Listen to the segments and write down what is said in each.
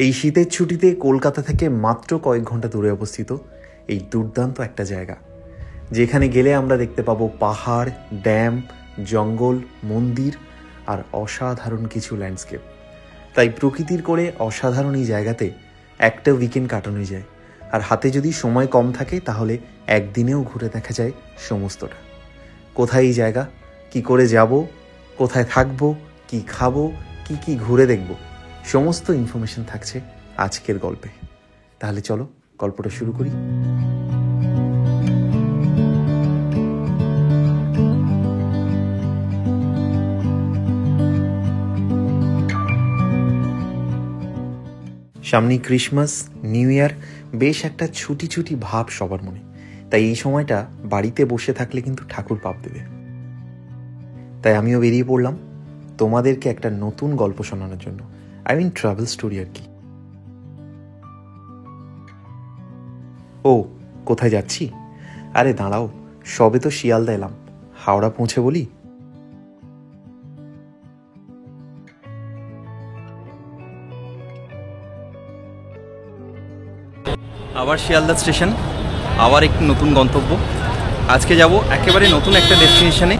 এই শীতের ছুটিতে কলকাতা থেকে মাত্র কয়েক ঘন্টা দূরে অবস্থিত এই দুর্দান্ত একটা জায়গা, যেখানে গেলে আমরা দেখতে পাবো পাহাড়, ড্যাম, জঙ্গল, মন্দির আর অসাধারণ কিছু ল্যান্ডস্কেপ। তাই প্রকৃতির করে অসাধারণ এই জায়গাতে একটা উইকেন্ড কাটানো যায়, আর হাতে যদি সময় কম থাকে তাহলে একদিনেও ঘুরে দেখা যায় সমস্তটা। কোথায় এই জায়গা, কি করে যাব, কোথায় থাকবো, কি খাবো, কি ঘুরে দেখব, সমস্ত ইনফরমেশন থাকছে আজকের গল্পে। তাহলে চলো গল্পটা শুরু করি। সামনে ক্রিসমাস, নিউ ইয়ার, বেশ একটা ছুটি ছুটি ভাব সবার মনে। তাই এই সময়টা বাড়িতে বসে থাকলে কিন্তু ঠাকুর পাপ দেবে। তাই আমিও বেরিয়ে পড়লাম তোমাদেরকে একটা নতুন গল্প শোনানোর জন্য। ট্রাভেল স্টোরি আর কি। ও, কোথায় যাচ্ছি? আরে দাঁড়াও, সবে তো শিয়ালদা এলাম, হাওড়া পৌঁছে বলি। আবার শিয়ালদা স্টেশন, আবার একটি নতুন গন্তব্য। আজকে যাব একেবারে নতুন একটা ডেস্টিনেশনে,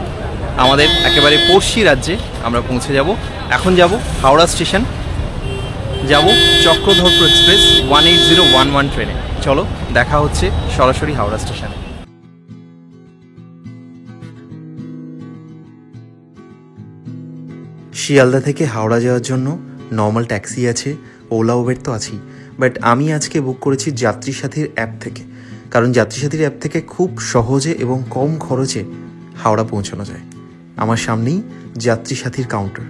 আমাদের একেবারে পড়শি রাজ্যে আমরা পৌঁছে যাব। এখন যাব হাওড়া স্টেশন, যাব চক্রধরপুর এক্সপ্রেস 18011 ট্রেনে। চলো দেখা হচ্ছে সরাসরি হাওড়া স্টেশনে। শিয়ালদা থেকে হাওড়া যাওয়ার জন্য নর্মাল ট্যাক্সি আছে, ওলা উবের তো আছেই, বাট আমি আজকে বুক করেছি যাত্রী সাথীর অ্যাপ থেকে। কারণ যাত্রী সাথীর অ্যাপ থেকে খুব সহজে এবং কম খরচে হাওড়া পৌঁছানো যায়। আমার সামনেই যাত্রী সাথীর কাউন্টার।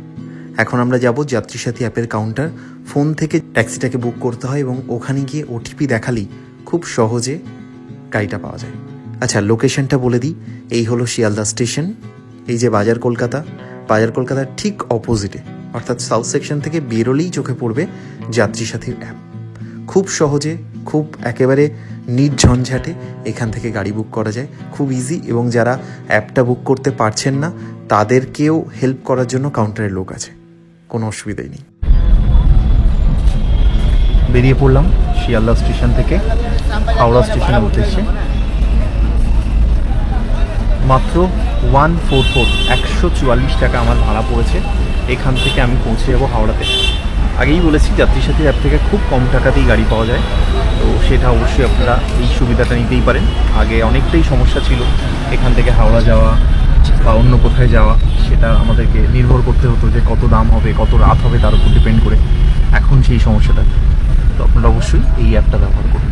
এখন আমরা যাব যাত্রী সাথী অ্যাপের কাউন্টার। ফোন থেকে ট্যাক্সিটাকে বুক করতে হয় এবং ওখানে গিয়ে ওটিপি দেখালেই খুব সহজে গাড়িটা পাওয়া যায়। আচ্ছা, লোকেশনটা বলে দিই। এই হলো শিয়ালদা স্টেশন। এই যে বাজার কলকাতার ঠিক অপোজিটে, অর্থাৎ সাউথ সেকশন থেকে বেরোলেই চোখে পড়বে যাত্রী সাথীর অ্যাপ। খুব সহজে, খুব একেবারে নির্ঝঞ্ঝাটে এখান থেকে গাড়ি বুক করা যায়, খুব ইজি। এবং যারা অ্যাপটা বুক করতে পারছেন না তাদেরকেও হেল্প করার জন্য কাউন্টারের লোক আছে, কোনো অসুবিধাই নেই। বেরিয়ে পড়লাম শিয়ালদা স্টেশন থেকে হাওড়া স্টেশনের উদ্দেশ্যে। মাত্র 144 টাকা আমার ভাড়া পড়েছে। এখান থেকে আমি পৌঁছে যাবো হাওড়াতে। আগেই বলেছি যাত্রী সাথীর অ্যাপ থেকে খুব কম টাকাতেই গাড়ি পাওয়া যায়, তো সেটা অবশ্যই আপনারা এই সুবিধাটা নিতেই পারেন। আগে অনেকটাই সমস্যা ছিল এখান থেকে হাওড়া যাওয়া বা অন্য কোথায় যাওয়া, সেটা আমাদেরকে নির্ভর করতে হতো যে কত দাম হবে, কত রাত হবে, তার উপর ডিপেন্ড করে। এখন সেই সমস্যাটা, তো আপনারা অবশ্যই এই অ্যাপটা ব্যবহার করুন।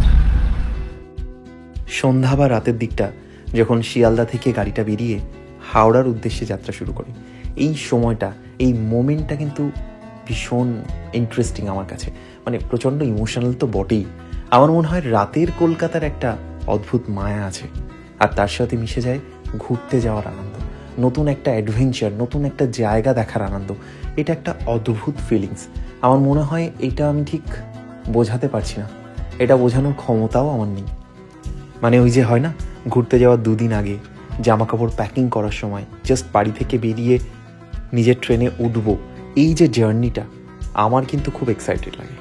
সন্ধ্যা বা রাতের দিকটা যখন শিয়ালদা থেকে গাড়িটা বেরিয়ে হাওড়ার উদ্দেশ্যে যাত্রা শুরু করে, এই সময়টা, এই মোমেন্টটা কিন্তু ভীষণ ইন্টারেস্টিং আমার কাছে। প্রচণ্ড ইমোশনাল তো বটেই। আমার মনে হয় রাতের কলকাতার একটা অদ্ভুত মায়া আছে, আর তার সাথে মিশে যায় ঘুরতে যাওয়ার আনন্দ, নতুন একটা অ্যাডভেঞ্চার, নতুন একটা জায়গা দেখার আনন্দ। এটা একটা অদ্ভুত ফিলিংস। আমার মনে হয় এটা আমি ঠিক বোঝাতে পারছি না, এটা বোঝানোর ক্ষমতাও আমার নেই। ওই যে হয় না, ঘুরতে যাওয়ার 2 দিন আগে জামা কাপড় প্যাকিং করার সময় জাস্ট বাড়ি থেকে বেরিয়ে নিজের ট্রেনে উঠবো, এই যে জার্নিটা, আমার কিন্তু খুব এক্সাইটেড লাগে।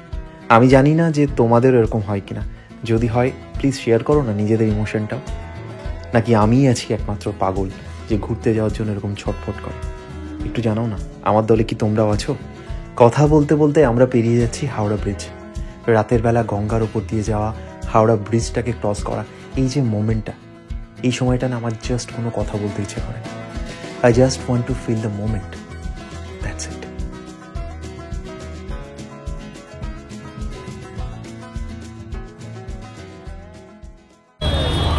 আমি জানি না যে তোমাদেরও এরকম হয় কিনা। যদি হয় প্লিজ শেয়ার করো না নিজেদের ইমোশনটাও। নাকি আমিই আছি একমাত্র পাগল যে ঘুরতে যাওয়ার জন্য এরকম ছটফট করে? একটু জানাও না, আমার দলে কি তোমরাও আছো? কথা বলতে বলতে আমরা পেরিয়ে যাচ্ছি হাওড়া ব্রিজ। রাতের বেলা গঙ্গার ওপর দিয়ে যাওয়া, হাওড়া ব্রিজটাকে ক্রস করা, এই যে মোমেন্টটা, এই সময়টা না আমার জাস্ট কোনো কথা বলতে ইচ্ছে করে। I just want to feel the moment, that's it.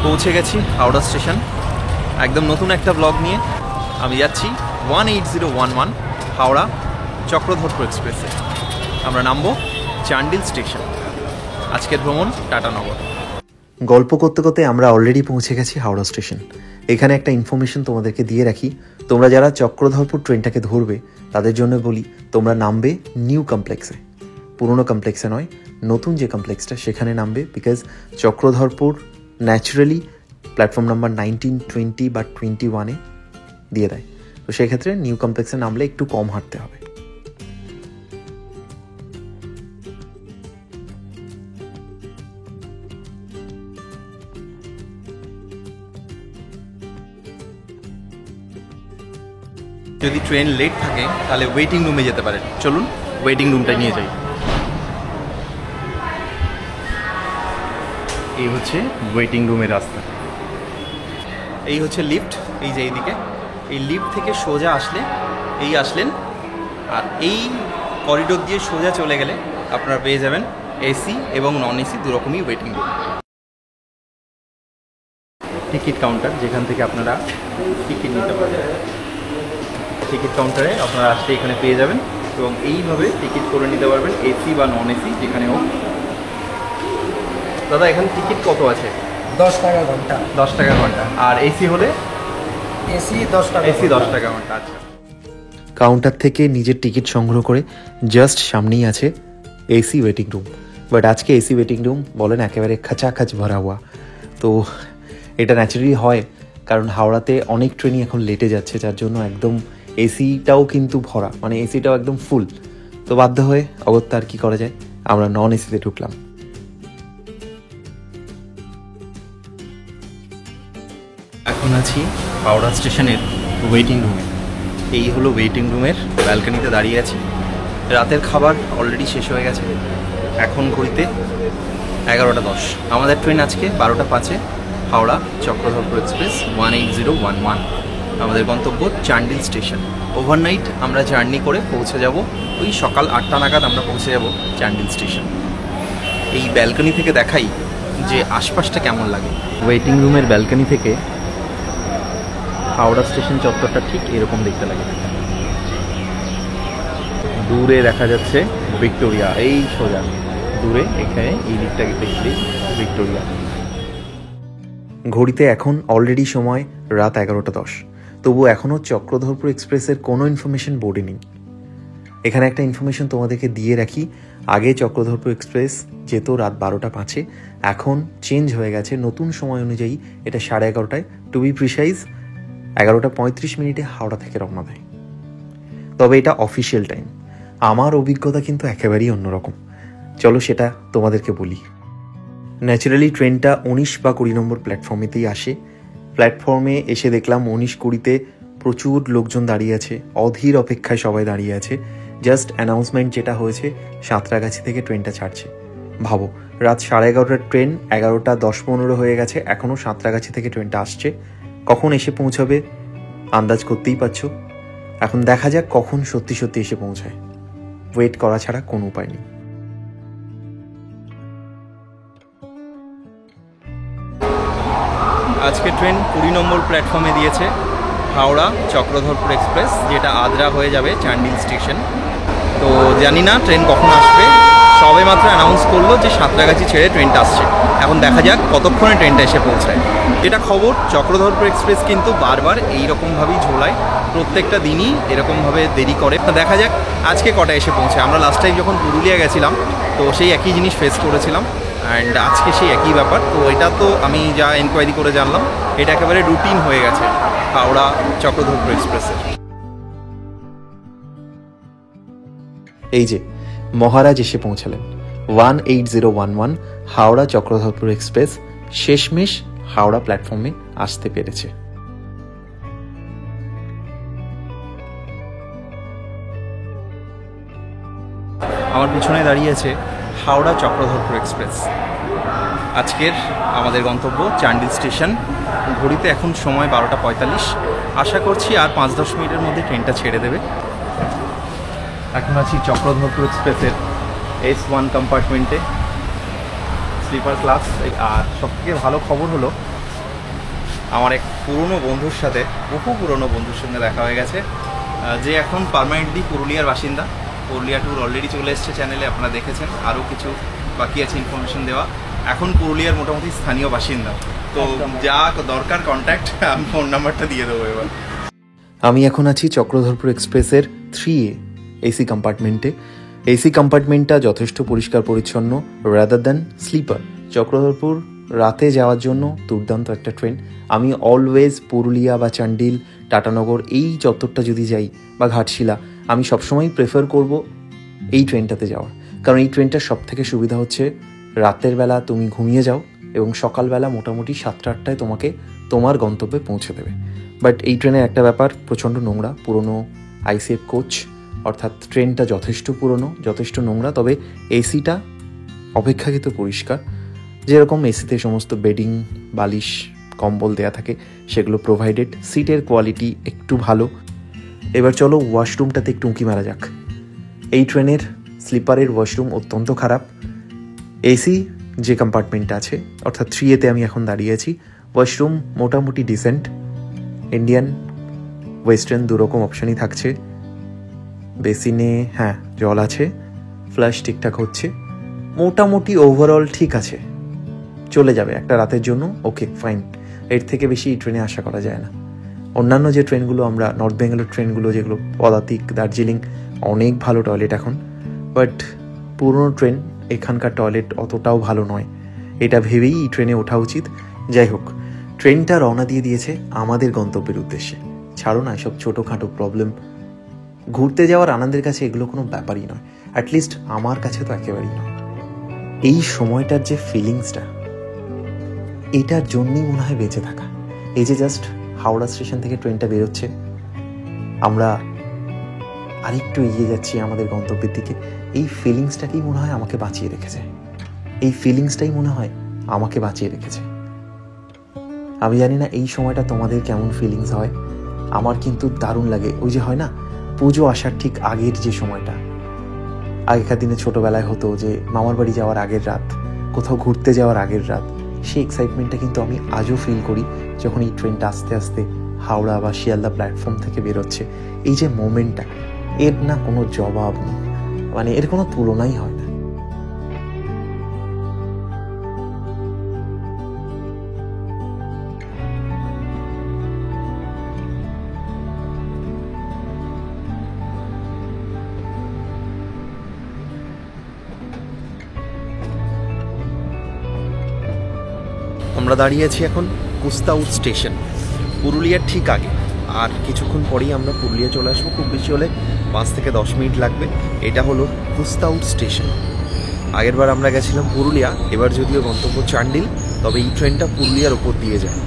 পৌঁছে গেছি হাওড়া স্টেশন। একদম নতুন একটা ব্লগ নিয়ে আমি যাচ্ছি 18011 হাওড়া চক্রধরপুর এক্সপ্রেসে। আমরা নামবো চান্ডিল স্টেশন। আজকের ভ্রমণ টাটানগর। গল্প করতে করতে আমরা অলরেডি পৌঁছে গেছি হাওড়া স্টেশন। এখানে একটা ইনফরমেশন তোমাদেরকে দিয়ে রাখি। তোমরা যারা চক্রধরপুর ট্রেনটাকে ধরবে তাদের জন্য বলি, তোমরা নামবে নিউ কমপ্লেক্সে, পুরনো কমপ্লেক্সে নয়, নতুন যে কমপ্লেক্সটা সেখানে নামবে। Because Chakradharpur naturally platform number 19, 20 বা 21-এ দিয়ে দেয়। তো সেক্ষেত্রে নিউ কমপ্লেক্সে নামলে একটু কম হাঁটতে হবে। যদি ট্রেন লেট থাকে তাহলে ওয়েটিং রুমে যেতে পারেন। চলুন ওয়েটিং রুমটা নিয়ে যাই। এই হচ্ছে ওয়েটিং রুমের রাস্তা, এই হচ্ছে লিফট, এই যে এইদিকে, এই লিফট থেকে সোজা আসলেন আর এই করিডোর দিয়ে সোজা চলে গেলে আপনারা পেয়ে যাবেন এসি এবং নন এসি দুরকমই ওয়েটিং রুম। টিকিট কাউন্টার, যেখান থেকে আপনারা টিকিট নিতে পারবেন। টিকিট কাউন্টারে আপনারা আসলে এখানে পেয়ে যাবেন এবং এইভাবে টিকিট করে নিতে পারবেন, এসি বা নন এসি যেখানে হোক। দাদা এখানে টিকিট কত আছে? 10 টাকা ঘন্টা। 10 টাকা ঘন্টা। আর এসি হলে? এসি 10 টাকা। এসি 10 টাকা ঘন্টা। আচ্ছা। কাউন্টার থেকে নিজের টিকিট সংগ্রহ করে জাস্ট সামনেই আছে এসি ওয়েটিং রুম। বাট আজকে এসি ওয়েটিং রুম বলেন একেবারে খাচাখাচ ভরা হওয়া। তো এটা ন্যাচারালি হয়, কারণ হাওড়াতে অনেক ট্রেনই এখন লেটে যাচ্ছে, যার জন্য একদম এসিটাও কিন্তু ভরা, মানে এসিটাও একদম ফুল। তো বাধ্য হয়ে অগত্যা আর কি করা যায়, আমরা নন এসিতে ঢুকলাম। এখন আছি হাওড়া স্টেশনের ওয়েটিং রুমে। এই হলো ওয়েটিং রুমের ব্যালকনিতে দাঁড়িয়ে আছি। রাতের খাবার অলরেডি শেষ হয়ে গেছে, এখন ঘড়িতে 11:10। আমাদের ট্রেন আজকে 12:05 হাওড়া চক্রধরপুর এক্সপ্রেস 18011। আমাদের গন্তব্য চান্ডিল স্টেশন। ওভারনাইট আমরা জার্নি করে পৌঁছে যাব, ওই সকাল 8টা নাগাদ আমরা পৌঁছে যাব চান্ডিল স্টেশন। এই ব্যালকনি থেকে দেখাই যে আশপাশটা কেমন লাগে। ওয়েটিং রুমের ব্যালকনি থেকে হাওড়া স্টেশন চত্বরটা ঠিক এরকম দেখতে লাগে। দূরে দেখা যাচ্ছে ভিক্টোরিয়া, এই সোজা দূরে এখানে এই দিকটাকে দেখলেই ভিক্টোরিয়া। ঘড়িতে এখন অলরেডি সময় রাত 11:10, তবু এখনও চক্রধরপুর এক্সপ্রেসের কোনো ইনফরমেশন বোর্ডে নেই। এখানে একটা ইনফরমেশন তোমাদেরকে দিয়ে রাখি, আগে চক্রধরপুর এক্সপ্রেস যেত রাত 12:05, এখন চেঞ্জ হয়ে গেছে নতুন সময় অনুযায়ী, এটা 11:30টায়, টু বি প্রিসাইজ 11:35 হাওড়া থেকে রওনা দেয়। তবে এটা অফিসিয়াল টাইম, আমার অভিজ্ঞতা কিন্তু একেবারেই অন্যরকম। চলো সেটা তোমাদেরকে বলি। ন্যাচারালি ট্রেনটা 19 বা 20 নম্বর প্ল্যাটফর্মেতেই আসে। প্ল্যাটফর্মে এসে দেখলাম 19-20-তে প্রচুর লোকজন দাঁড়িয়ে আছে, অধীর অপেক্ষায় সবাই দাঁড়িয়ে আছে। জাস্ট অ্যানাউন্সমেন্ট যেটা হয়েছে, সাঁতরাগাছি থেকে ট্রেনটা ছাড়ছে। ভাবো, রাত 11:30টার ট্রেন 11:10-15 হয়ে গেছে, এখনও সাঁতরাগাছি থেকে ট্রেনটা আসছে। কখন এসে পৌঁছাবে আন্দাজ করতেই পারছো। এখন দেখা যাক কখন সত্যি সত্যি এসে পৌঁছায়। ওয়েট করা ছাড়া কোনো উপায় নেই। আজকে ট্রেন 20 নম্বর প্ল্যাটফর্মে দিয়েছে হাওড়া চক্রধরপুর এক্সপ্রেস, যেটা আদ্রা হয়ে যাবে চান্ডিল স্টেশন। তো জানি না ট্রেন কখন আসবে, সবে মাত্র অ্যানাউন্স করলো যে সাঁতরাগাছি ছেড়ে ট্রেনটা আসছে। এখন দেখা যাক কতক্ষণে ট্রেনটা এসে পৌঁছায়। যেটা খবর, চক্রধরপুর এক্সপ্রেস কিন্তু বারবার এইরকমভাবেই ঝোলায়, প্রত্যেকটা দিনই এরকমভাবে দেরি করে। দেখা যাক আজকে কটা এসে পৌঁছায়। আমরা লাস্ট টাইম যখন পুরুলিয়া গেছিলাম তো সেই একই জিনিস ফেস করেছিলাম, অ্যান্ড আজকে সেই একই ব্যাপার। তো এটা তো আমি যা এনকোয়ারি করে জানলাম, এটা একেবারে রুটিন হয়ে গেছে হাওড়া চক্রধরপুর এক্সপ্রেসের। এই যে মহারাজ এসে পৌঁছালেন। 18011 হাওড়া চক্রধরপুর এক্সপ্রেস শেষমেশ হাওড়া প্ল্যাটফর্মে আসতে পেরেছে। আমার পিছনে দাঁড়িয়ে আছে হাওড়া চক্রধরপুর এক্সপ্রেস। আজকের আমাদের গন্তব্য চান্ডিল স্টেশন। ঘড়িতে এখন সময় 12:45। আশা করছি আর 5-10 মিনিটের মধ্যে ট্রেনটা ছেড়ে দেবে। এখন আছি চক্রধরপুর এক্সপ্রেসের S1 কম্পার্টমেন্টে, স্লিপার ক্লাস। আর সবথেকে ভালো খবর হলো, আমার এক পুরনো বন্ধুর সাথে, বহু পুরনো বন্ধুর সঙ্গে দেখা হয়ে গেছে, যে এখন পার্মানেন্টলি পুরুলিয়ার বাসিন্দা। পুরুলিয়া ট্যুর অলরেডি চলে এসছে চ্যানেলে, আপনারা দেখেছেন। আরও কিছু বাকি আছে ইনফরমেশন দেওয়া। এখন পুরুলিয়ার মোটামুটি স্থানীয় বাসিন্দা, তো যা দরকার কন্ট্যাক্ট, আমি ফোন নাম্বারটা দিয়ে দেবো এবার। আমি এখন আছি চক্রধরপুর এক্সপ্রেসের 3A এসি কম্পার্টমেন্টে। এসি কম্পার্টমেন্টটা যথেষ্ট পরিষ্কার পরিচ্ছন্ন, রাদার দ্যান স্লিপার। চক্রধরপুর রাতে যাওয়ার জন্য দুর্দান্ত একটা ট্রেন। আমি অলওয়েজ পুরুলিয়া বা চান্ডিল, টাটানগর এই চত্বরটা যদি যাই, বা ঘাটশিলা, আমি সবসময় প্রেফার করব এই ট্রেনটাতে যাওয়ার। কারণ এই ট্রেনটার সবথেকে সুবিধা হচ্ছে, রাতের বেলা তুমি ঘুমিয়ে যাও এবং সকালবেলা মোটামুটি 7টা-8টায় তোমাকে তোমার গন্তব্যে পৌঁছে দেবে। বাট এই ট্রেনের একটা ব্যাপার, প্রচণ্ড নোংরা, পুরনো আইসিএফ কোচ, অর্থাৎ ট্রেনটা যথেষ্ট পুরনো, যথেষ্ট নোংরা। তবে এসিটা অপেক্ষাকৃত পরিষ্কার। যেরকম এসিতে সমস্ত বেডিং, বালিশ, কম্বল দেয়া থাকে সেগুলো প্রোভাইডেড। সিটের কোয়ালিটি একটু ভালো। এবার চলো ওয়াশরুমটাতে একটু উঁকি মারা যাক। এই ট্রেনের স্লিপারের ওয়াশরুম অত্যন্ত খারাপ। এসি যে কম্পার্টমেন্টটা আছে, অর্থাৎ 3A-তে আমি এখন দাঁড়িয়ে আছি, ওয়াশরুম মোটামুটি ডিসেন্ট। ইন্ডিয়ান ওয়েস্টার্ন দুরকম অপশানই থাকছে। বেসিনে হ্যাঁ জল আছে, ফ্লাশ ঠিকঠাক হচ্ছে, মোটামুটি ওভারঅল ঠিক আছে, চলে যাবে একটা রাতের জন্য। ওকে ফাইন, এর থেকে বেশি এই ট্রেনে আশা করা যায় না। অন্যান্য যে ট্রেনগুলো আমরা, নর্থ বেঙ্গলের ট্রেনগুলো যেগুলো পদাতিক, দার্জিলিং, অনেক ভালো টয়লেট এখন, বাট পুরনো ট্রেন, এখানকার টয়লেট অতটাও ভালো নয়। এটা ভেবেই এই ট্রেনে ওঠা উচিত। যাই হোক, ট্রেনটা রওনা দিয়ে দিয়েছে আমাদের গন্তব্যের উদ্দেশ্যে। ছাড়ো না এসব ছোটোখাটো প্রবলেম, ঘুরতে যাওয়ার আনন্দের কাছে এগুলো কোনো ব্যাপারই নয়, অ্যাটলিস্ট আমার কাছে তো একেবারেই নয়। এই সময়টার যে ফিলিংসটা, এটার জন্যই মনে হয় বেঁচে থাকা। এই যে জাস্ট হাওড়া স্টেশন থেকে ট্রেনটা বেরোচ্ছে, আমরা আরেকটু এগিয়ে যাচ্ছি আমাদের গন্তব্যের দিকে, এই ফিলিংসটাকেই মনে হয় আমাকে বাঁচিয়ে রেখেছে। এই ফিলিংসটাই মনে হয় আমাকে বাঁচিয়ে রেখেছে। আমি জানি না এই সময়টা তোমাদের কেমন ফিলিংস হয়, আমার কিন্তু দারুণ লাগে। ওই যে হয় না, পুজো আসার ঠিক আগের যে সময়টা, আগেকার দিনে ছোটোবেলায় হতো যে মামার বাড়ি যাওয়ার আগের রাত, কোথাও ঘুরতে যাওয়ার আগের রাত, সেই এক্সাইটমেন্টটা কিন্তু আমি আজও ফিল করি যখন এই ট্রেনটা আস্তে আস্তে হাওড়া বা শিয়ালদা প্ল্যাটফর্ম থেকে বেরোচ্ছে। এই যে মোমেন্টটা, এর না কোনো জবাব নেই, মানে এর কোনো তুলনাই হয় না। আমরা দাঁড়িয়ে আছি এখন কুস্তাউট স্টেশন, পুরুলিয়ার ঠিক আগে। আর কিছুক্ষণ পরেই আমরা পুরুলিয়া চলে আসবো, খুব বেশি হলে 5 থেকে 10 মিনিট লাগবে। এটা হলো কুস্তাউট স্টেশন। আগেরবার আমরা গেছিলাম পুরুলিয়া, এবার যদিও গন্তব্য চান্ডিল, তবে এই ট্রেনটা পুরুলিয়ার ওপর দিয়ে যায়।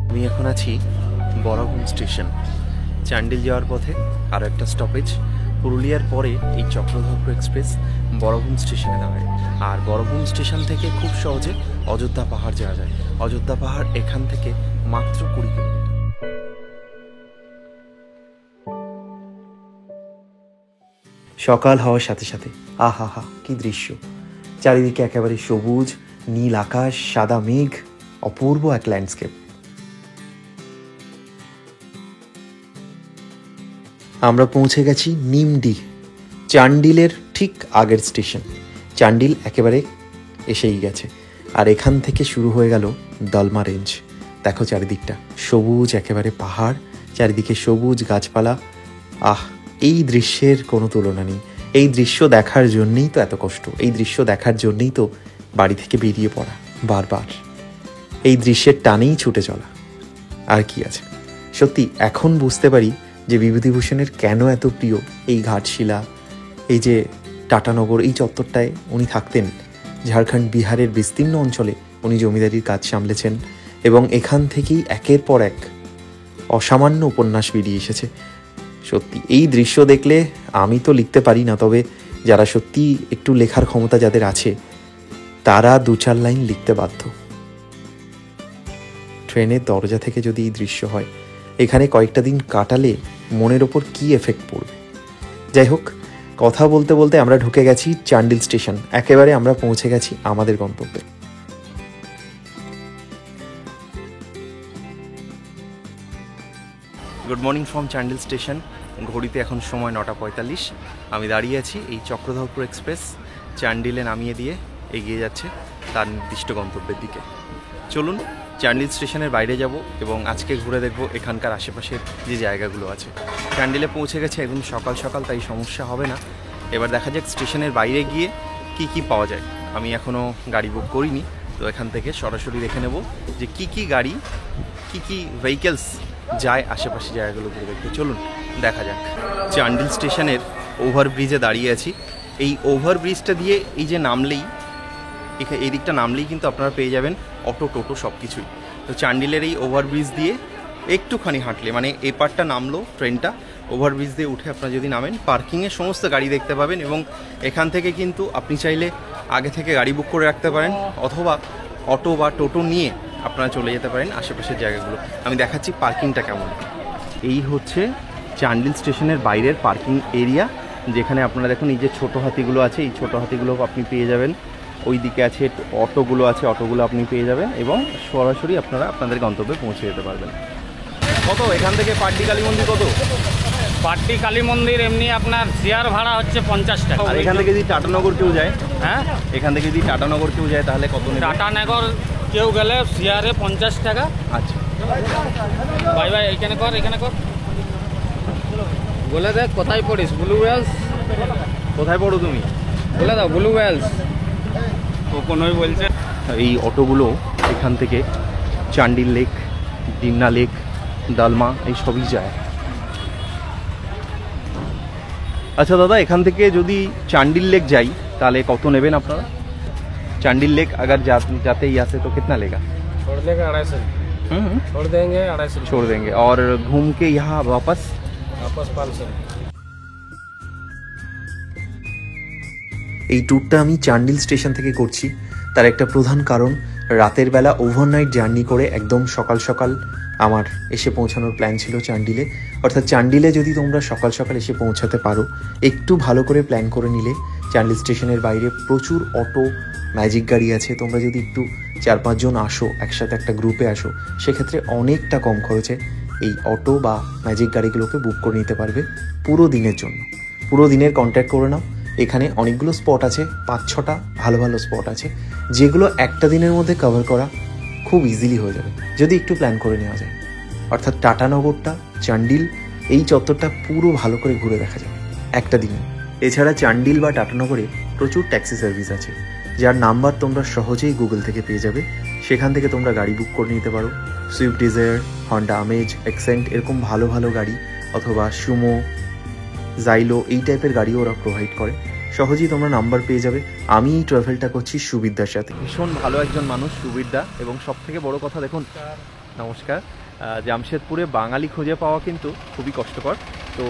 আমি এখন আছি বরাগুম স্টেশন। চান্ডিল যাওয়ার পথে আরও একটা স্টপেজ, পুরুলিয়ার পরে এই চক্রধরপুর এক্সপ্রেস বরাগুম স্টেশনে দাঁড়ায়। আর বরাগুম স্টেশন থেকে খুব সহজে অযোধ্যা পাহাড় যাওয়া যায়। অযোধ্যা পাহাড় এখান থেকে মাত্র 20 কিলোমিটার। সকাল হওয়ার সাথে সাথে আহা হা কি দৃশ্য! চারিদিকে একেবারে সবুজ, নীল আকাশ, সাদা মেঘ, অপূর্ব এক ল্যান্ডস্কেপ। আমরা পৌঁছে গেছি নিমডি, চান্ডিলের ঠিক আগের স্টেশন। চান্ডিল একেবারে এসেই গেছে, আর এখান থেকে শুরু হয়ে গেল দলমা রেঞ্জ। দেখো চারিদিকটা সবুজ, একেবারে পাহাড়, চারিদিকে সবুজ গাছপালা। এই দৃশ্যের কোনো তুলনা নেই। এই দৃশ্য দেখার জন্যেই তো এত কষ্ট, এই দৃশ্য দেখার জন্যেই তো বাড়ি থেকে বেরিয়ে পড়া বারবার, এই দৃশ্যের টানেই ছুটে চলা। আর কি আছে, সত্যি এখন বুঝতে পারি যে বিভূতিভূষণের কেন এত প্রিয় এই ঘাটশিলা, এই যে টাটানগর, এই চত্বরটায় উনি থাকতেন। ঝাড়খণ্ড, বিহারের বিস্তীর্ণ অঞ্চলে উনি জমিদারির কাজ সামলেছেন, এবং এখান থেকেই একের পর এক অসামান্য উপন্যাস বেরিয়ে এসেছে। সত্যি এই দৃশ্য দেখলে আমি তো লিখতে পারি না, তবে যারা সত্যি একটু লেখার ক্ষমতা যাদের আছে, তারা 2-4 লাইন লিখতে বাধ্য। ট্রেনের দরজা থেকে যদি এই দৃশ্য হয়, এখানে কয়েকটা দিন কাটালে মনের ওপর কি এফেক্ট পড়বে। যাই হোক, কথা বলতে বলতে আমরা ঢুকে গেছি চান্ডিল স্টেশন। একেবারে আমরা পৌঁছে গেছি আমাদের গন্তব্যে। Good morning from Chandil station. ঘড়িতে এখন সময় 9:45। আমি দাঁড়িয়ে আছি এই চক্রধরপুর এক্সপ্রেস চান্ডিলে নামিয়ে দিয়ে এগিয়ে যাচ্ছে তার নির্দিষ্ট গন্তব্যের দিকে। চলুন চান্ডিল স্টেশনের বাইরে যাব এবং আজকে ঘুরে দেখব এখানকার আশেপাশের যে জায়গাগুলো আছে। চান্ডিলে পৌঁছে গেছে একদম সকাল সকাল, তাই সমস্যা হবে না। এবার দেখা যাক স্টেশনের বাইরে গিয়ে কি কি পাওয়া যায়। আমি এখনও গাড়ি বুক করিনি, তো এখান থেকে সরাসরি দেখে নেব যে কি কি গাড়ি, কি কি ভেহিকেলস যায় আশেপাশে জায়গাগুলো ঘুরে দেখতে। চলুন দেখা যাক। চান্ডিল স্টেশনের ওভারব্রিজে দাঁড়িয়ে আছি। এই ওভারব্রিজটা দিয়ে এই যে নামলেই এই দিকটা নামলেই কিন্তু আপনারা পেয়ে যাবেন অটো টোটো সব কিছুই। তো চান্ডিলের এই ওভারব্রিজ দিয়ে একটুখানি হাঁটলে মানে এই পার্টটা নামলো ট্রেনটা, ওভারব্রিজ দিয়ে উঠে আপনারা যদি নামেন পার্কিংয়ের সমস্ত গাড়ি দেখতে পাবেন এবং এখান থেকে কিন্তু আপনি চাইলে আগে থেকে গাড়ি বুক করে রাখতে পারেন অথবা অটো বা টোটো নিয়ে আপনারা চলে যেতে পারেন আশেপাশের জায়গাগুলো। আমি দেখাচ্ছি পার্কিংটা কেমন। এই হচ্ছে চান্ডিল স্টেশনের বাইরের পার্কিং এরিয়া, যেখানে আপনারা দেখুন এই যে ছোটো হাতিগুলো আছে, এই ছোটো হাতিগুলো আপনি পেয়ে যাবেন। ওই দিকে আছে অটোগুলো আছে, অটোগুলো আপনি পেয়ে যাবেন এবং সরাসরি আপনারা আপনাদের গন্তব্যে পৌঁছে যেতে পারবেন। কত এখান থেকে পাট্টি কালী মন্দির কত? পাট্টি কালী মন্দির এমনি আপনার শেয়ার ভাড়া হচ্ছে 50 টাকা। আর এখান থেকে যদি টাটানগর কেউ যায়, হ্যাঁ এখান থেকে যদি টাটানগর কেউ যায় তাহলে কত নেবে? টাটানগর কেউ গেলে শেয়ারে 50 টাকা। আচ্ছা ভাই ভাই এখানে কর, এখানে কর, বলে দেখ কোথায় পড়িস? Blue Wells. কোথায় পড়ো তুমি? বলে দাও ব্লু ওয়েলস। ও কোনোই বলছে। এই অটোগুলো এখান থেকে চান্ডিল লেক, ডিমনা লেক, দালমা এই সবই যায়। আচ্ছা দাদা, এখান থেকে যদি চান্ডিল লেক যাই তাহলে কত নেবেন আপনারা? चांडिल लेक अगर जाते ही से तो कितना लेगा? छोड़ देंगे 250। छोड़ देंगे 250। छोड़ देंगे। और घूम के यहाँ वापस 500। এই ট্যুরটা আমি চান্ডিল স্টেশন থেকে করছি, তার একটা প্রধান কারণ রাতের বেলা ওভারনাইট জার্নি করে একদম সকাল সকাল আমার এসে পৌঁছানোর প্ল্যান ছিল চান্ডিলে। অর্থাৎ চান্ডিলে যদি তোমরা সকাল সকাল এসে পৌঁছাতে পারো, একটু ভালো করে প্ল্যান করে নিলে চান্ডিল স্টেশনের বাইরে প্রচুর অটো, ম্যাজিক গাড়ি আছে। তোমরা যদি একটু 4-5 জন আসো, একসাথে একটা গ্রুপে আসো, সেক্ষেত্রে অনেকটা কম খরচে এই অটো বা ম্যাজিক গাড়িগুলোকে বুক করে নিতে পারবে পুরো দিনের জন্য। পুরো দিনের কন্ট্যাক্ট করে নাও। এখানে অনেকগুলো স্পট আছে, 5-6টা ভালো ভালো স্পট আছে, যেগুলো একটা দিনের মধ্যে কভার করা খুব ইজিলি হয়ে যাবে যদি একটু প্ল্যান করে নেওয়া যায়। অর্থাৎ টাটানগরটা, চান্ডিল এই চত্বরটা পুরো ভালো করে ঘুরে দেখা যাবে একটা দিনে। এছাড়া চান্ডিল বা টাটানগরে প্রচুর ট্যাক্সি সার্ভিস আছে, যার নাম্বার তোমরা সহজেই গুগল থেকে পেয়ে যাবে। সেখান থেকে তোমরা গাড়ি বুক করে নিতে পারো। সুইফট ডিজায়ার, হন্ডা আমেজ, এক্সেন্ট এরকম ভালো ভালো গাড়ি, অথবা সুমো, জাইলো এই টাইপের গাড়িও ওরা প্রোভাইড করে। সহজেই তোমরা নাম্বার পেয়ে যাবে। আমি এই ট্রাভেলটা করছি সুবিদ্যার সাথে। ভীষণ ভালো একজন মানুষ সুবিদ্যা, এবং সব থেকে বড় কথা দেখুন, নমস্কার, জামশেদপুরে বাঙালি খুঁজে পাওয়া কিন্তু খুবই কষ্টকর। তো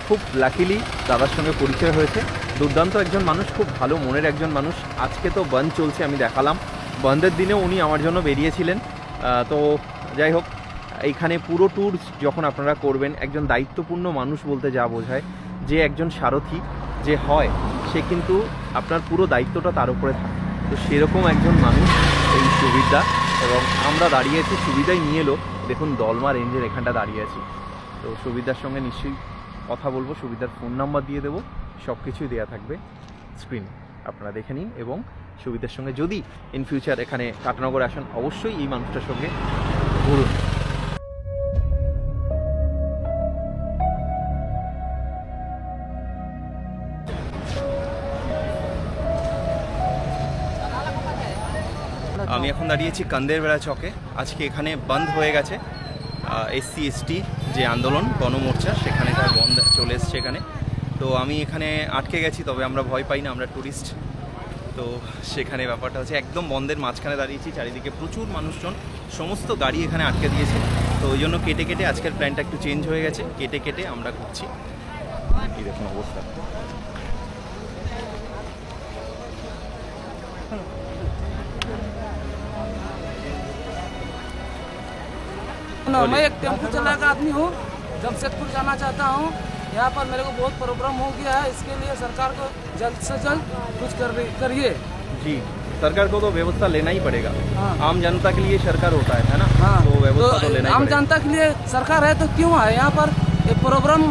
খুব লাকিলি দাদার সঙ্গে পরিচয় হয়েছে। দুর্দান্ত একজন মানুষ, খুব ভালো মনের একজন মানুষ। আজকে তো বন্ধ চলছে, আমি দেখালাম, বন্ধের দিনেও উনি আমার জন্য বেরিয়েছিলেন। তো যাই হোক, এইখানে পুরো ট্যুর যখন আপনারা করবেন, একজন দায়িত্বপূর্ণ মানুষ বলতে যা বোঝায়, যে একজন সারথি যে হয় সে কিন্তু আপনার পুরো দায়িত্বটা তার উপরে থাকে। তো সেরকম একজন মানুষ এই সুবিধা। এবং আমরা দাঁড়িয়েছি, সুবিধাই নিয়ে এলো, দেখুন দলমা রেঞ্জের এখানটা দাঁড়িয়ে আছি। তো সুবিধার সঙ্গে নিশ্চয়ই কথা বলবো, সুবিধার ফোন নাম্বার দিয়ে দেবো, সব কিছুই দেওয়া থাকবে স্ক্রিনে, আপনারা দেখে নিন। এবং সুবিধার সঙ্গে যদি ইন ফিউচার এখানে টাটানগর আসেন, অবশ্যই এই মানুষটার সঙ্গে ঘুরুন। আমি এখন দাঁড়িয়েছি কান্দেরবেড়া চকে। আজকে এখানে বন্ধ হয়ে গেছে, SC ST যে আন্দোলন গণমোর্চা, সেখানে তার বন্ধ চলে এসছে এখানে। তো আমি এখানে আটকে গেছি, তবে আমরা ভয় পাই না, আমরা ট্যুরিস্ট। তো সেখানে ব্যাপারটা হচ্ছে একদম বন্ধের মাঝখানে দাঁড়িয়েছি, চারিদিকে প্রচুর মানুষজন, সমস্ত গাড়ি এখানে আটকে দিয়েছে। তো ওই জন্য কেটে কেটে আজকের প্ল্যানটা একটু চেঞ্জ হয়ে গেছে, কেটে কেটে আমরা ঘুরছি। এই দেখুন অবস্থা। मैं एक टेम्पो चलाकर आदमी हूँ, जमशेदपुर जाना चाहता हूँ। यहाँ पर मेरे को बहुत प्रॉब्लम हो गया है, इसके लिए सरकार को जल्द से जल्द कुछ करिए। जी, सरकार को तो व्यवस्था लेना ही पड़ेगा। हाँ। आम जनता के लिए सरकार होता है ना। हाँ। तो व्यवस्था तो लेना ही आम पड़ेगा। जनता के लिए सरकार है तो क्यों है यहाँ पर ये प्रॉब्लम?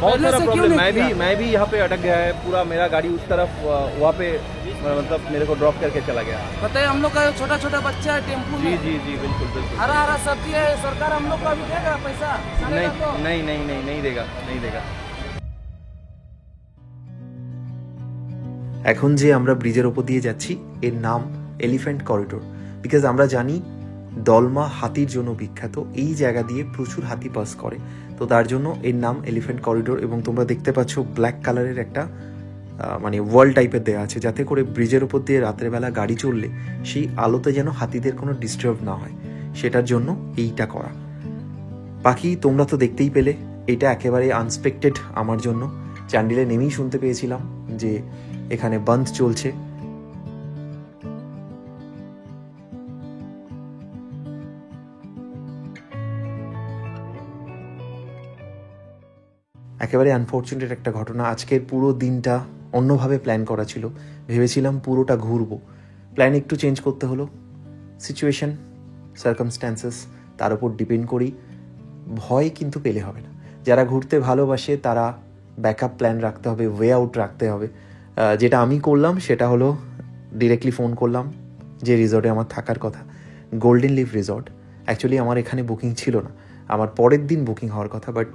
बहुत सारा प्रॉब्लम। मैं भी यहाँ पे अटक गया है पूरा। मेरा गाड़ी उस तरफ वहाँ पे मतलब मेरे को ड्रॉप करके चला गया। पता है हम लोग का छोटा छोटा बच्चा है टेम्पो जी में। जी जी बिल्कुल बिल्कुल। हरा हरा सब्जी है, सरकार हम लोग को अभी देगा पैसा? नहीं नहीं नहीं नहीं नहीं देगा, नहीं देगा। এখন যে আমরা ব্রিজের ওপর দিয়ে যাচ্ছি এর নাম এলিফ্যান্ট করিডোর। বিকজ আমরা জানি দলমা হাতির জন্য বিখ্যাত। এই জায়গা দিয়ে প্রচুর হাতি পাস করে, তো তার জন্য এর নাম এলিফ্যান্ট করিডোর। এবং তোমরা দেখতে পাচ্ছ ব্ল্যাক কালারের একটা মানে ওয়াল টাইপের দেওয়া আছে, যাতে করে ব্রিজের উপর দিয়ে রাত্রেবেলা গাড়ি চললে সেই আলোতে যেন হাতিদের কোনো ডিস্টার্ব না হয়, সেটার জন্য এইটা করা। বাকি তোমরা তো দেখতেই পেলে, এটা একেবারে আনএক্সপেক্টেড আমার জন্য। চান্ডিলে নেমেই শুনতে পেয়েছিলাম যে এখানে বন্ধ চলছে। একেবারে আনফর্চুনেট একটা ঘটনা। আজকের পুরো দিনটা অন্যভাবে প্ল্যান করা ছিল, ভেবেছিলাম পুরোটা ঘুরবো, প্ল্যান একটু চেঞ্জ করতে হলো। সিচুয়েশন, সার্কামস্ট্যান্সেস, তার উপর ডিপেন্ড করি। ভয় কিন্তু পেলে হবে না। যারা ঘুরতে ভালোবাসে তারা ব্যাকআপ প্ল্যান রাখতে হবে, ওয়ে আউট রাখতে হবে। যেটা আমি করলাম সেটা হলো ডিরেক্টলি ফোন করলাম যে রিসর্টে আমার থাকার কথা, গোল্ডেন লিফ রিসর্ট। অ্যাকচুয়ালি আমার এখানে বুকিং ছিল না, আমার পরের দিন বুকিং হওয়ার কথা, but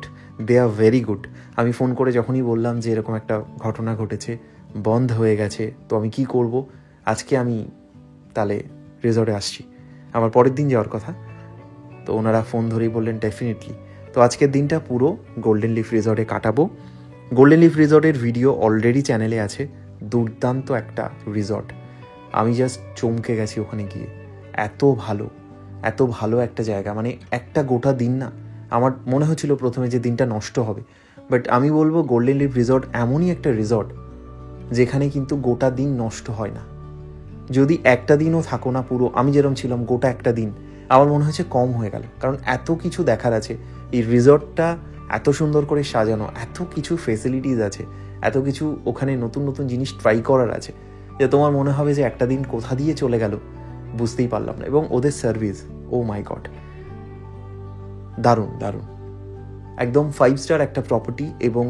they are very good. আমি ফোন করে যখনই বললাম যে এরকম একটা ঘটনা ঘটেছে, বন্ধ হয়ে গেছে, তো আমি কি করব, আজকে আমি তাহলে রিসর্টে আসছি, আমার পরের দিন যাওয়ার কথা। তো ওনারা ফোন ধরেই বললেন ডেফিনেটলি। তো আজকের দিনটা পুরো গোল্ডেন লিফ রিসর্টে কাটাবো। গোল্ডেন লিফ রিসর্টের ভিডিও অলরেডি চ্যানেলে আছে। দুর্দান্ত একটা রিসর্ট, আমি জাস্ট চমকে গেছি ওখানে গিয়ে। এত ভালো একটা জায়গা, মানে একটা গোটা দিন না, আমার মনে হচ্ছিল প্রথমে যে দিনটা নষ্ট হবে, বাট আমি বলবো গোল্ডেন লিফ রিসর্ট এমনই একটা রিসর্ট যেখানে কিন্তু গোটা দিন নষ্ট হয় না। যদি একটা দিনও থাকো না পুরো, আমি যেরকম ছিলাম গোটা একটা দিন, আমার মনে হচ্ছে কম হয়ে গেল, কারণ এত কিছু দেখার আছে। এই রিসর্টটা এত সুন্দর করে সাজানো, এত কিছু ফেসিলিটিস আছে, এত কিছু ওখানে নতুন নতুন জিনিস ট্রাই করার আছে, যে তোমার মনে হবে যে একটা দিন কোথা দিয়ে চলে গেল বুঝতেই পারলাম না। এবং ওদের সার্ভিস, ও মাই গড, দারুণ দারুণ, একদম 5 স্টার একটা প্রপার্টি এবং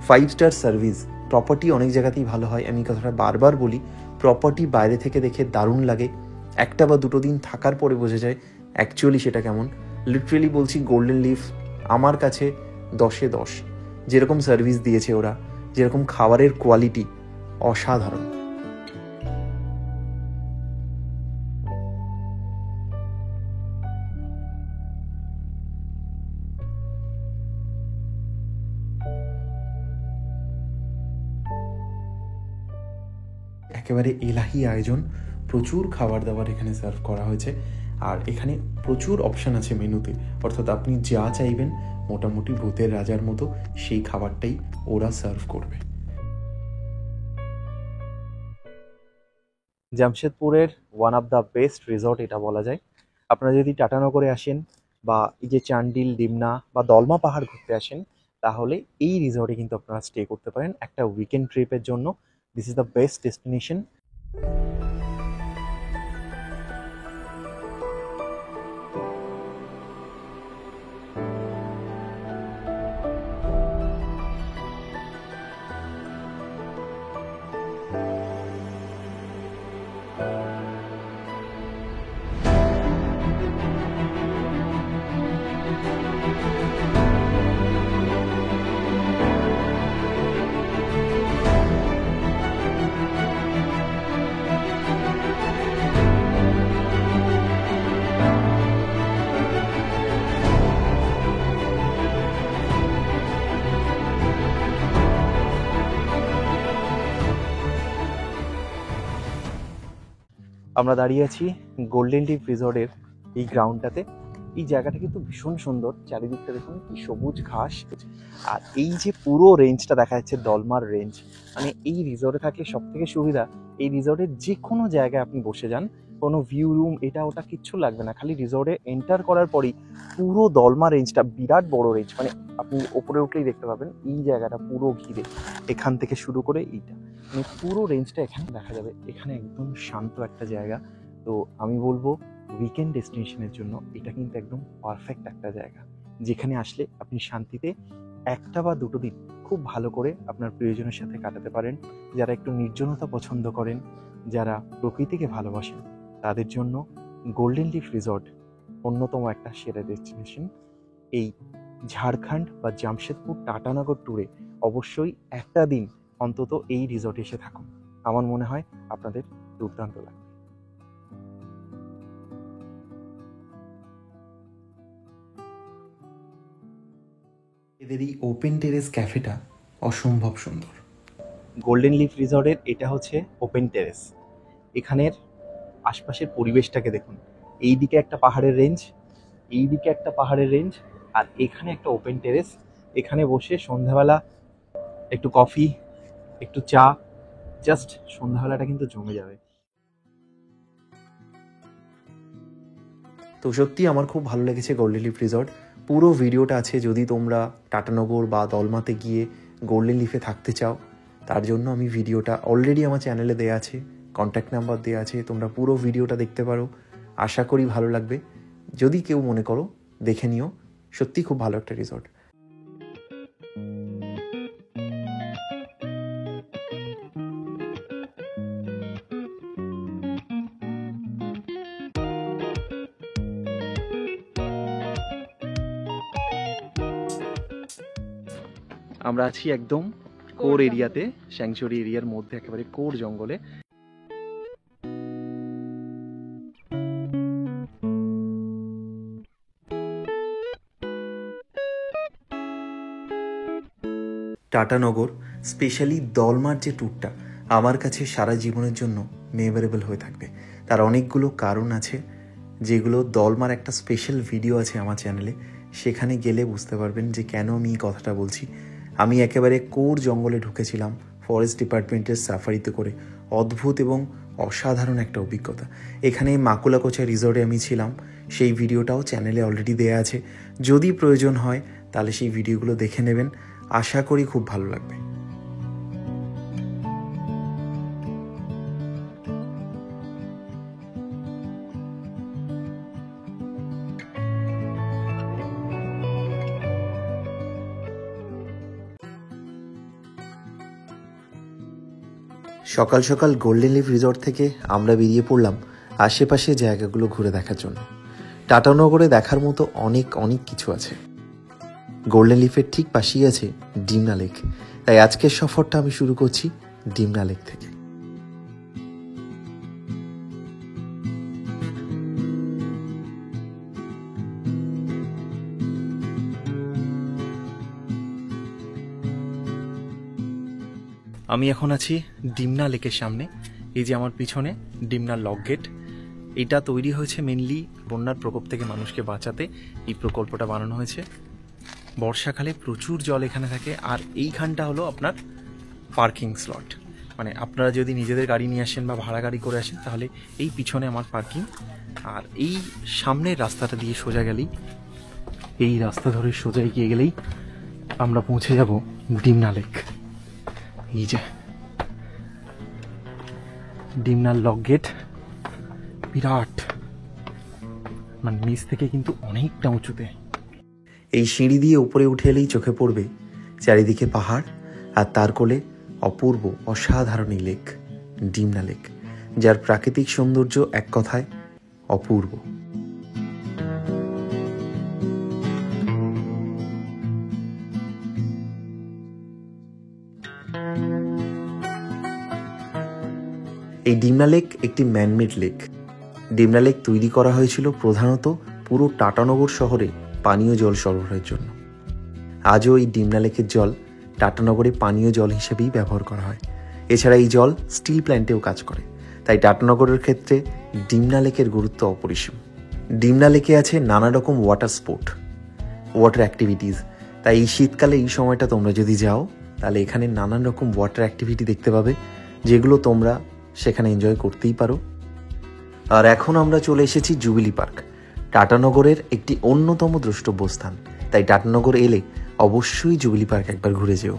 5 স্টার সার্ভিস। প্রপার্টি অনেক জায়গাতেই ভালো হয়, আমি কথাটা বারবার বলি, প্রপার্টি বাইরে থেকে দেখে দারুণ লাগে, একটা বা দুটো দিন থাকার পরে বোঝা যায় অ্যাকচুয়ালি সেটা কেমন। লিটারেলি বলছি, গোল্ডেন লিফ আমার কাছে 10-এ 10। যেরকম সার্ভিস দিয়েছে ওরা, যেরকম খাবারের কোয়ালিটি, অসাধারণ। একেবারে এলাহি আয়োজন, প্রচুর খাবার দাবার এখানে সার্ভ করা হয়েছে। আর এখানে প্রচুর অপশান আছে মেনুতে, অর্থাৎ আপনি যা চাইবেন মোটামুটি ভূতের রাজার মতো সেই খাবারটাই ওরা সার্ভ করবে। জামশেদপুরের one of the best resort এটা বলা যায়। আপনারা যদি টাটানগরে আসেন বা এই যে চান্ডিল, ডিমনা বা দলমা পাহাড় ঘুরতে আসেন, তাহলে এই রিসর্টে কিন্তু আপনারা স্টে করতে পারেন একটা উইকেন্ড ট্রিপের জন্য। This is the best destination. আমরা দাঁড়িয়ে আছি গোল্ডেন লিফ রিসর্টের এই গ্রাউন্ডটাতে। এই জায়গাটা কিন্তু ভীষণ সুন্দর, চারিদিকটা দেখুন কি সবুজ ঘাস। আর এই যে পুরো রেঞ্জটা দেখা যাচ্ছে দলমার রেঞ্জ, মানে এই রিসর্টে থাকলে সব থেকে সুবিধা, এই রিসর্টের যে কোনো জায়গায় আপনি বসে যান, কোনো ভিউ রুম এটা ওটা কিচ্ছু লাগবে না, খালি রিসর্টে এন্টার করার পরই পুরো দলমা রেঞ্জটা, বিরাট বড় রেঞ্জ, মানে আপনি ওপরে উঠলেই দেখতে পাবেন এই জায়গাটা পুরো ঘিরে, এখান থেকে শুরু করে এইটা, মানে পুরো রেঞ্জটা এখানে দেখা যাবে। এখানে একদম শান্ত একটা জায়গা। তো আমি বলবো উইকেন্ড ডেস্টিনেশনের জন্য এটা কিন্তু একদম পারফেক্ট একটা জায়গা, যেখানে আসলে আপনি শান্তিতে একটা বা দুটো দিন খুব ভালো করে আপনার প্রিয়জনের সাথে কাটাতে পারেন। যারা একটু নির্জনতা পছন্দ করেন, যারা প্রকৃতিকে ভালোবাসেন, তাদের জন্য গোল্ডেন লিফ রিসর্ট অন্যতম একটা সেরা ডেস্টিনেশন। এই ঝাড়খণ্ড বা জামশেদপুর টাটানগর ট্যুরে অবশ্যই একটা দিন অন্তত এই রিসর্টে এসে থাকুন, আমার মনে হয় আপনাদের দুর্দান্ত লাগবে। এদের এই ওপেন টেরেস ক্যাফেটা অসম্ভব সুন্দর। গোল্ডেন লিফ রিসর্টের এটা হচ্ছে ওপেন টেরেস। এখানের আশপাশের পরিবেশটাকে দেখুন, এই দিকে একটা পাহাড়ের রেঞ্জ, এই দিকে একটা পাহাড়ের রেঞ্জ, আর এখানে একটা ওপেন টেরেস। এখানে বসে সন্ধ্যাবেলা একটু কফি, একটু চা, জাস্ট সন্ধ্যাবেলাটা কিন্তু জমে যাবে। তো সত্যি আমার খুব ভালো লেগেছে গোল্ডেন লিফ রিসর্ট। পুরো ভিডিওটা আছে, যদি তোমরা টাটানগর বা দলমাতে গিয়ে গোল্ডেন লিফে থাকতে চাও, তার জন্য আমি ভিডিওটা অলরেডি আমার চ্যানেলে দেওয়া আছে, কন্ট্যাক্ট নাম্বার দেওয়া আছে, তোমরা পুরো ভিডিওটা দেখতে পারো। আশা করি ভালো লাগবে। যদি কেউ মনে করো দেখে নিও, সত্যি খুব ভালো একটা রিসর্ট। আমরা আছি একদম কোর এরিয়াতে, স্যাংচুয়ারি এরিয়ার মধ্যে, একেবারে কোর জঙ্গলে। টাটানগর, স্পেশালি দলমার যে ট্যুরটা আমার কাছে সারা জীবনের জন্য মেমোরেবল হয়ে থাকবে। তার অনেকগুলো কারণ আছে, যেগুলো দলমার একটা স্পেশাল ভিডিও আছে আমার চ্যানেলে, সেখানে গেলে বুঝতে পারবেন যে কেন আমি এই কথাটা বলছি। আমি একেবারে কোর জঙ্গলে ঢুকেছিলাম ফরেস্ট ডিপার্টমেন্টের সাফারিতে করে। অদ্ভুত এবং অসাধারণ একটা অভিজ্ঞতা। এখানে মাকুলাকোচা রিসর্টে আমি ছিলাম, সেই ভিডিওটাও চ্যানেলে অলরেডি দেয়া আছে। যদি প্রয়োজন হয় তাহলে সেই ভিডিওগুলো দেখে নেবেন, আশা করি খুব ভালো লাগবে। সকাল সকাল গোল্ডেন লিফ রিসর্ট থেকে আমরা বেরিয়ে পড়লাম আশেপাশে জায়গাগুলো ঘুরে দেখার জন্য। টাটানগরে দেখার মতো অনেক অনেক কিছু আছে। গোল্ডেন লিফের ঠিক পাশেই আছে ডিমনা লেক, তাই আজকের সফরটা আমি শুরু করছি ডিমনা লেক থেকে। আমি এখন আছি ডিমনা লেকের সামনে। এই যে আমার পিছনে ডিমনা লক গেট, এটা তৈরি হয়েছে মেনলি বন্যার প্রকোপ থেকে মানুষকে বাঁচাতে এই প্রকল্পটা বানানো হয়েছে। বর্ষাকালে প্রচুর জল এখানে থাকে। আর এইখানটা হলো আপনার পার্কিং স্লট, মানে আপনারা যদি নিজেদের গাড়ি নিয়ে আসেন বা ভাড়া গাড়ি করে আসেন তাহলে এই পিছনে আমার পার্কিং। আর এই সামনের রাস্তাটা দিয়ে সোজা গেলেই, এই রাস্তা ধরে সোজা এগিয়ে গেলেই আমরা পৌঁছে যাব ডিমনা লেক। এই যে ডিমনার লক গেট, বিরাট, মানে নিচ থেকে কিন্তু অনেকটা উঁচুতে। এই সিঁড়ি দিয়ে উপরে উঠে এলেই চোখে পড়বে চারিদিকে পাহাড়, আর তার কোলে অপূর্ব অসাধারণ এই লেক, ডিমনা লেক, যার প্রাকৃতিক সৌন্দর্য এক কথায় অপূর্ব। এই ডিমনা লেক একটি ম্যানমেড লেক। ডিমনা লেক তৈরি করা হয়েছিল প্রধানত পুরো টাটানগর শহরে পানীয় জল সরবরাহের জন্য। আজও এই ডিমনা লেকের জল টাটানগরে পানীয় জল হিসেবেই ব্যবহার করা হয়। এছাড়া এই জল স্টিল প্ল্যান্টেও কাজ করে, তাই টাটানগরের ক্ষেত্রে ডিমনা লেকের গুরুত্ব অপরিসীম। ডিমনা লেকে আছে নানা রকম ওয়াটার স্পোর্ট, ওয়াটার অ্যাক্টিভিটিস। তাই এই শীতকালে এই সময়টা তোমরা যদি যাও তাহলে এখানে নানান রকম ওয়াটার অ্যাক্টিভিটি দেখতে পাবে, যেগুলো তোমরা সেখানে এনজয় করতেই পারো। আর এখন আমরা চলে এসেছি জুবিলি পার্ক, টাটানগরের একটি অন্যতম দ্রষ্টব্য স্থান। তাই টাটানগর এলে অবশ্যই জুবিলি পার্ক একবার ঘুরে যেও।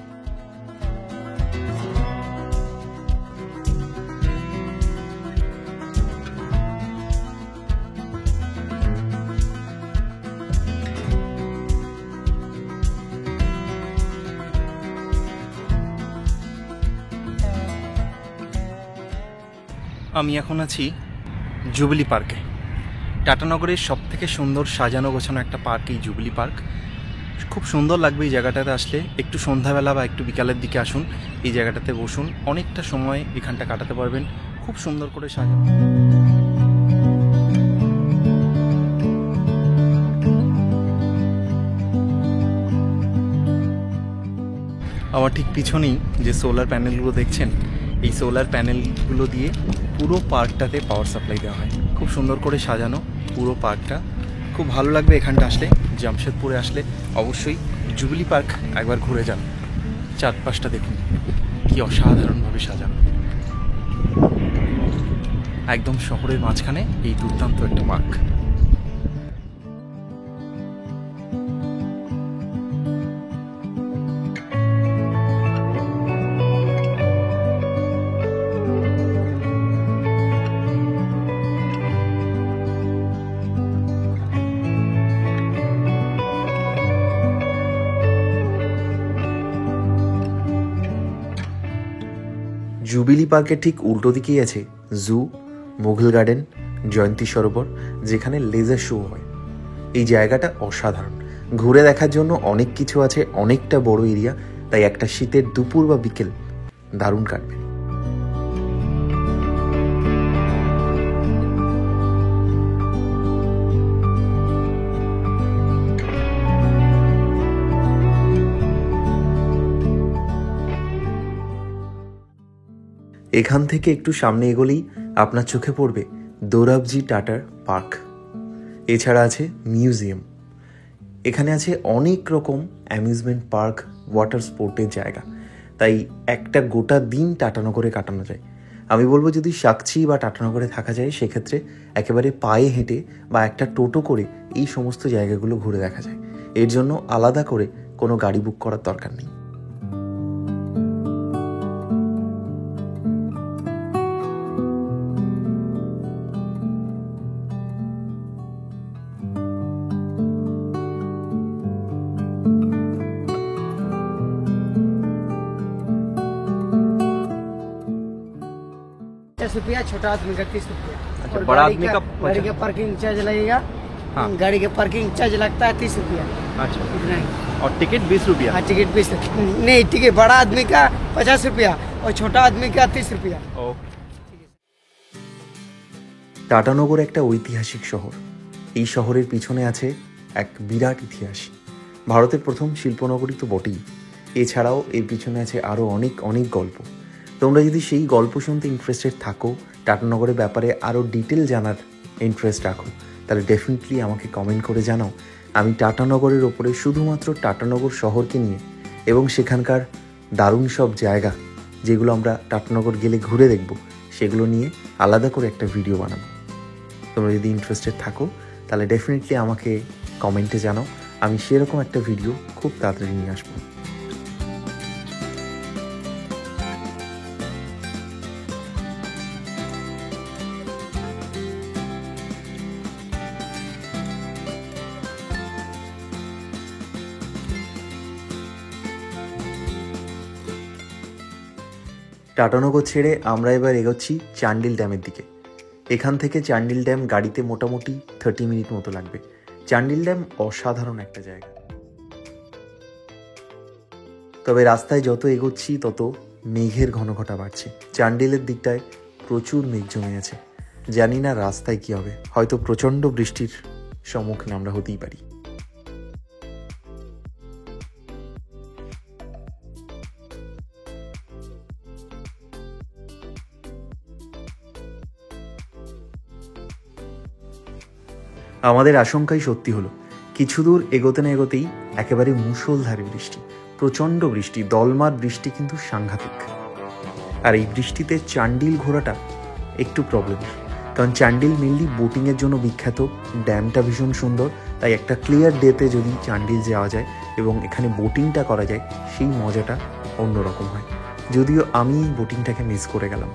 আমি এখন আছি জুবিলি পার্কে। টাটানগরের সব থেকে সুন্দর সাজানো গোছানো একটা পার্ক এই জুবিলি পার্ক। খুব সুন্দর লাগবে এই জায়গাটাতে আসলে। একটু সন্ধ্যাবেলা বা একটু বিকালের দিকে আসুন, এই জায়গাটাতে বসুন, অনেকটা সময় এখানটা কাটাতে পারবেন। খুব সুন্দর করে সাজানো। আমার ঠিক পিছনেই যে সোলার প্যানেলগুলো দেখছেন, এই সোলার প্যানেলগুলো দিয়ে পুরো পার্কটাতে পাওয়ার সাপ্লাই দেওয়া হয়। খুব সুন্দর করে সাজানো পুরো পার্কটা, খুব ভালো লাগবে এখানটা আসলে। জামশেদপুরে আসলে অবশ্যই জুবিলি পার্ক একবার ঘুরে যান। চারপাশটা দেখুন কি অসাধারণভাবে সাজানো, একদম শহরের মাঝখানে এই দুর্দান্ত একটা পার্ক। জুবিলি পার্কের ঠিক উল্টো দিকেই আছে জু, মুঘল গার্ডেন, জয়ন্তী সরোবর, যেখানে লেজার শো হয়। এই জায়গাটা অসাধারণ, ঘুরে দেখার জন্য অনেক কিছু আছে, অনেকটা বড় এরিয়া, তাই একটা শীতের দুপুর বা বিকেল দারুণ কাটবে। এখান থেকে একটু সামনে এগোলেই আপনার চোখে পড়বে দোরাবজি টাটার পার্ক। এছাড়া আছে মিউজিয়াম। এখানে আছে অনেক রকম অ্যামিউজমেন্ট পার্ক, ওয়াটার স্পোর্টের জায়গা, তাই একটা গোটা দিন টাটানগরে কাটানো যায়। আমি বলবো যদি সাকচি বা টাটানগরে থাকা যায় সেক্ষেত্রে একেবারে পায়ে হেঁটে বা একটা টোটো করে এই সমস্ত জায়গাগুলো ঘুরে দেখা যায়। এর জন্য আলাদা করে কোনো গাড়ি বুক করার দরকার নেই। ₹50, छोटा आदमी का 30 रुपया। अच्छा, और बड़ा गाड़ी आदमी का का गाड़ी का पार्किंग चार्ज लगेगा। हाँ। गाड़ी का पार्किंग चार्ज लगता है 30 रुपया, अच्छा, इतना ही। और टिकट 20 रुपया। हाँ, टिकट 20 नहीं, टिकट बड़ा आदमी का 50 रुपया और छोटा आदमी का 30 रुपया। ओके। টাটানগর একটা ঐতিহাসিক শহর। এই শহরের পিছনে আছে এক বিরাট ইতিহাস। ভারতের প্রথম শিল্পনগরী তো বটেই, এছাড়াও এর পিছনে আছে আরও অনেক অনেক গল্প। তোমরা যদি সেই গল্প শুনতে ইন্টারেস্টেড থাকো, টাটানগরের ব্যাপারে আরও ডিটেল জানার ইন্টারেস্ট রাখো, তাহলে ডেফিনেটলি আমাকে কমেন্ট করে জানাও। আমি টাটানগরের ওপরে শুধুমাত্র টাটানগর শহরকে নিয়ে এবং সেখানকার দারুণ সব জায়গা যেগুলো আমরা টাটানগর গেলে ঘুরে দেখব, সেগুলো নিয়ে আলাদা করে একটা ভিডিও বানাবো। তোমরা যদি ইন্টারেস্টেড থাকো তাহলে ডেফিনেটলি আমাকে কমেন্টে জানাও, আমি সেরকম একটা ভিডিও খুব তাড়াতাড়ি নিয়ে আসবো। টাটানগর ছেড়ে আমরা এবার এগোচ্ছি চান্ডিল ড্যামের দিকে। এখান থেকে চান্ডিল ড্যাম গাড়িতে মোটামুটি 30 মিনিট মতো লাগবে। চান্ডিল ড্যাম অসাধারণ একটা জায়গা, তবে রাস্তায় যত এগোচ্ছি তত মেঘের ঘনঘটা বাড়ছে। চান্ডিলের দিকটায় প্রচুর মেঘ জমে আছে, জানি না রাস্তায় কি হবে, হয়তো প্রচণ্ড বৃষ্টির সম্মুখীন আমরা হতেই পারি। আমাদের আশঙ্কাই সত্যি হলো, কিছু দূর এগোতে না এগোতেই একেবারে মুষলধারে বৃষ্টি, প্রচণ্ড বৃষ্টি, দলমার বৃষ্টি কিন্তু সাংঘাতিক। আর এই বৃষ্টিতে চান্ডিল ঘোরাটা একটু প্রবলেমের, কারণ চান্ডিল মেনলি বোটিংয়ের জন্য বিখ্যাত। ড্যামটা ভীষণ সুন্দর, তাই একটা ক্লিয়ার ডেতে যদি চান্ডিল যাওয়া যায় এবং এখানে বোটিংটা করা যায়, সেই মজাটা অন্যরকম হয়। যদিও আমি এই বোটিংটাকে মিস করে গেলাম।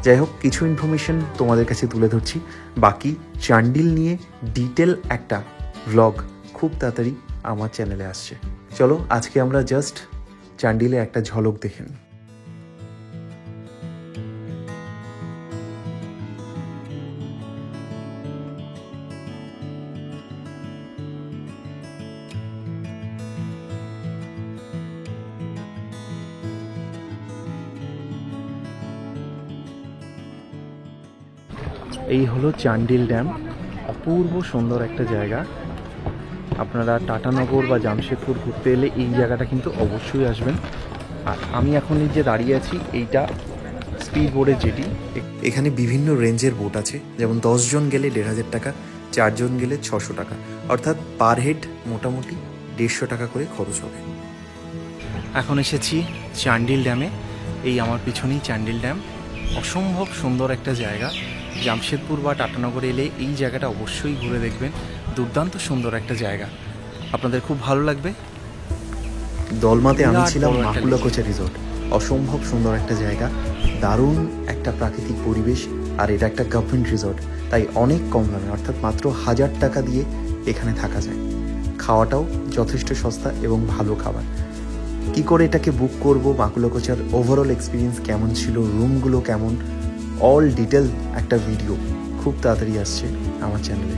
যাই হোক, কিছু ইনফরমেশন তোমাদের কাছে তুলে ধরছি, বাকি চান্ডিল নিয়ে ডিটেল একটা ভ্লগ খুব তাড়াতাড়ি আমার চ্যানেলে আসছে। চলো আজকে আমরা জাস্ট চান্ডিলে একটা ঝলক দেখে নিই। এই হলো চান্ডিল ড্যাম, অপূর্ব সুন্দর একটা জায়গা। আপনারা টাটানগর বা জামশেদপুর ঘুরতে এলে এই জায়গাটা কিন্তু অবশ্যই আসবেন। আর আমি এখন এই যে দাঁড়িয়ে আছি এইটা স্পিড বোর্ডের জেটি। এখানে বিভিন্ন রেঞ্জের বোট আছে, যেমন 10 জন গেলে 1500 টাকা, 4 জন গেলে 600 টাকা, অর্থাৎ পার হেড মোটামুটি 150 টাকা করে খরচ হবে। এখন এসেছি চান্ডিল ড্যামে। এই আমার পিছনেই চান্ডিল ড্যাম, অসম্ভব সুন্দর একটা জায়গা। জামশেদপুর বা টাটানগরে এলে এই জায়গাটা অবশ্যই ঘুরে দেখবেন, দুর্দান্ত সুন্দর একটা জায়গা, আপনাদের খুব ভালো লাগবে। দলমাতে আমি বিরাট ছিলাম বড় একটা মাকুলাকোচা রিসোর্ট, অসম্ভব সুন্দর একটা জায়গা, দারুণ একটা প্রাকৃতিক পরিবেশ, আর এটা একটা গভর্নমেন্ট রিসোর্ট, তাই অনেক কম দামে অর্থাৎ মাত্র 1000 টাকা দিয়ে এখানে থাকা যায়। খাওয়াটাও যথেষ্ট সস্তা এবং ভালো খাবার। কি করে এটাকে বুক করব, মাকুলাকোচার ওভারঅল এক্সপিরিয়েন্স কেমন ছিল, রুমগুলো কেমন, অল ডিটেল একটা ভিডিও খুব তাড়াতাড়ি আসছে আমার চ্যানেলে।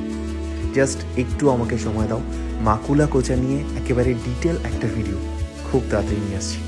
জাস্ট একটু আমাকে সময় দাও, মাকুলাকোচা নিয়ে একেবারে ডিটেল একটা ভিডিও খুব তাড়াতাড়ি নিয়ে আসছি।